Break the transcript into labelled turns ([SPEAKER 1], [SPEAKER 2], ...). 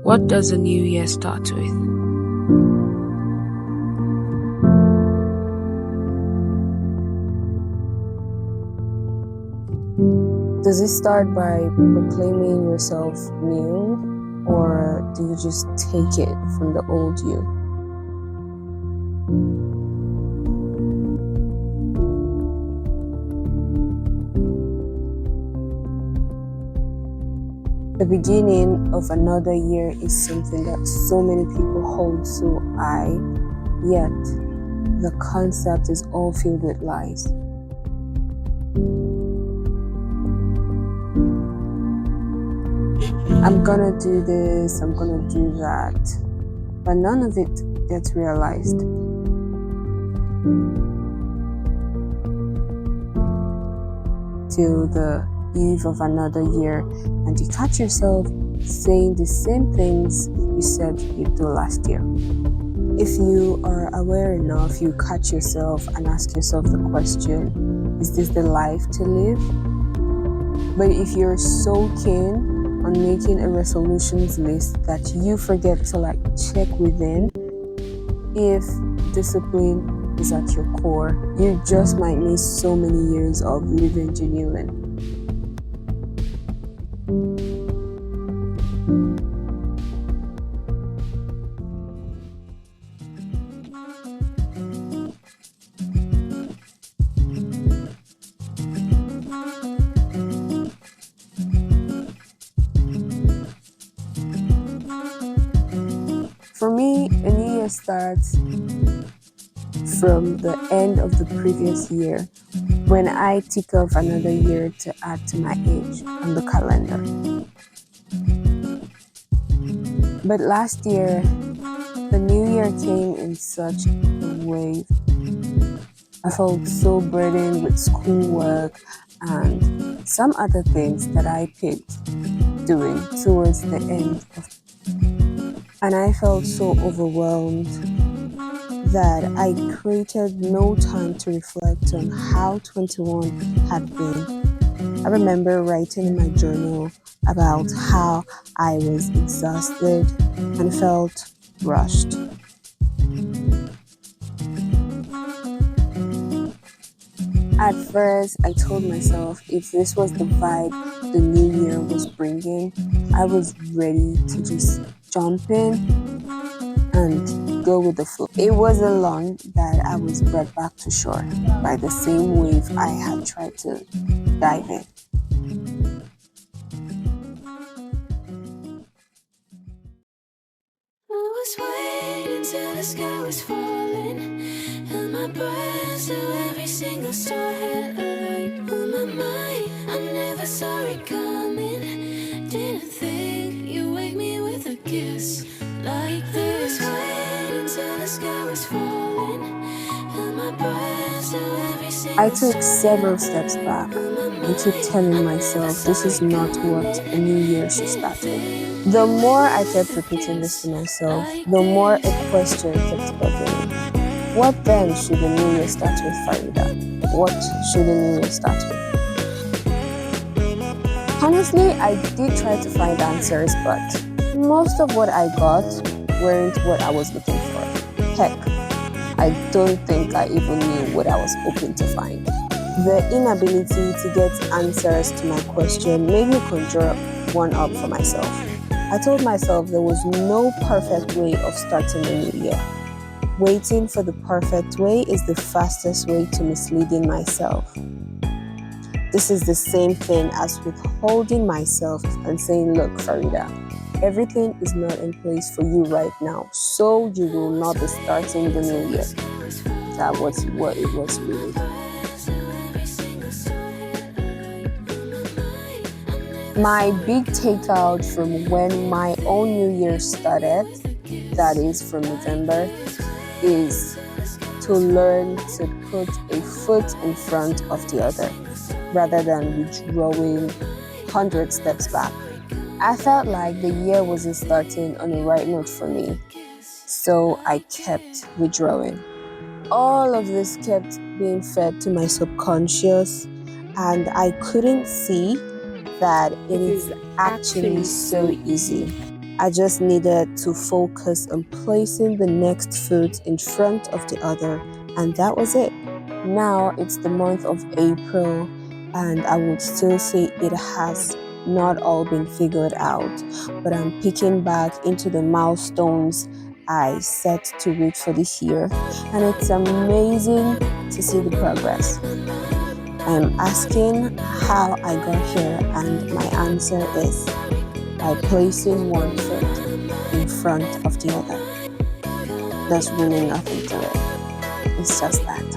[SPEAKER 1] What does a new year start with?
[SPEAKER 2] Does it start by proclaiming yourself new, or do you just take it from the old you? The beginning of another year is something that so many people hold so high, yet the concept is all filled with lies. I'm gonna do this, I'm gonna do that, but none of it gets realized. Till the eve of another year, and you catch yourself saying the same things you said you'd do last year. If you are aware enough, you catch yourself and ask yourself the question, is this the life to live? But if you're so keen on making a resolutions list that you forget to check within, if discipline is at your core, you just might miss so many years of living genuine. For me, a new year starts from the end of the previous year, when I tick off another year to add to my age on the calendar. But last year, the new year came in such a wave. I felt so burdened with schoolwork and some other things that I picked doing towards the end of. And I felt so overwhelmed that I created no time to reflect on how 21 had been. I remember writing in my journal about how I was exhausted and felt rushed. At first, I told myself if this was the vibe the new year was bringing, I was ready to just jump in and go with the flow. It wasn't long that I was brought back to shore by the same wave I had tried to dive in.
[SPEAKER 3] I was waiting till the sky was falling, and my breath till every single star had a light on my mind. I never saw it coming, didn't think you'd wake me with a kiss like this. Waiting till the sky was falling, and my breath till every single
[SPEAKER 2] I took several steps back and keep telling myself this is not what a new year should start with. The more I kept repeating this to myself, the more a question kept bugging me. What then should the new year start with, Farida? What should the new year start with? Honestly, I did try to find answers, but most of what I got weren't what I was looking for. Heck, I don't think I even knew what I was hoping to find. The inability to get answers to my question made me conjure one up for myself. I told myself there was no perfect way of starting the new year. Waiting for the perfect way is the fastest way to misleading myself. This is the same thing as withholding myself and saying, look, Farida, everything is not in place for you right now, so you will not be starting the new year. That was what it was really. My big takeout from when my own new year started, that is from November, is to learn to put a foot in front of the other rather than withdrawing 100 steps back. I felt like the year wasn't starting on the right note for me, so I kept withdrawing. All of this kept being fed to my subconscious, and I couldn't see that it is actually so easy. I just needed to focus on placing the next foot in front of the other, and that was it. Now it's the month of April, and I would still say it has not all been figured out, but I'm picking back into the milestones I set to reach for this year, and it's amazing to see the progress. I'm asking how I got here, and my answer is by placing one foot in front of the other. There's really nothing to it. It's just that.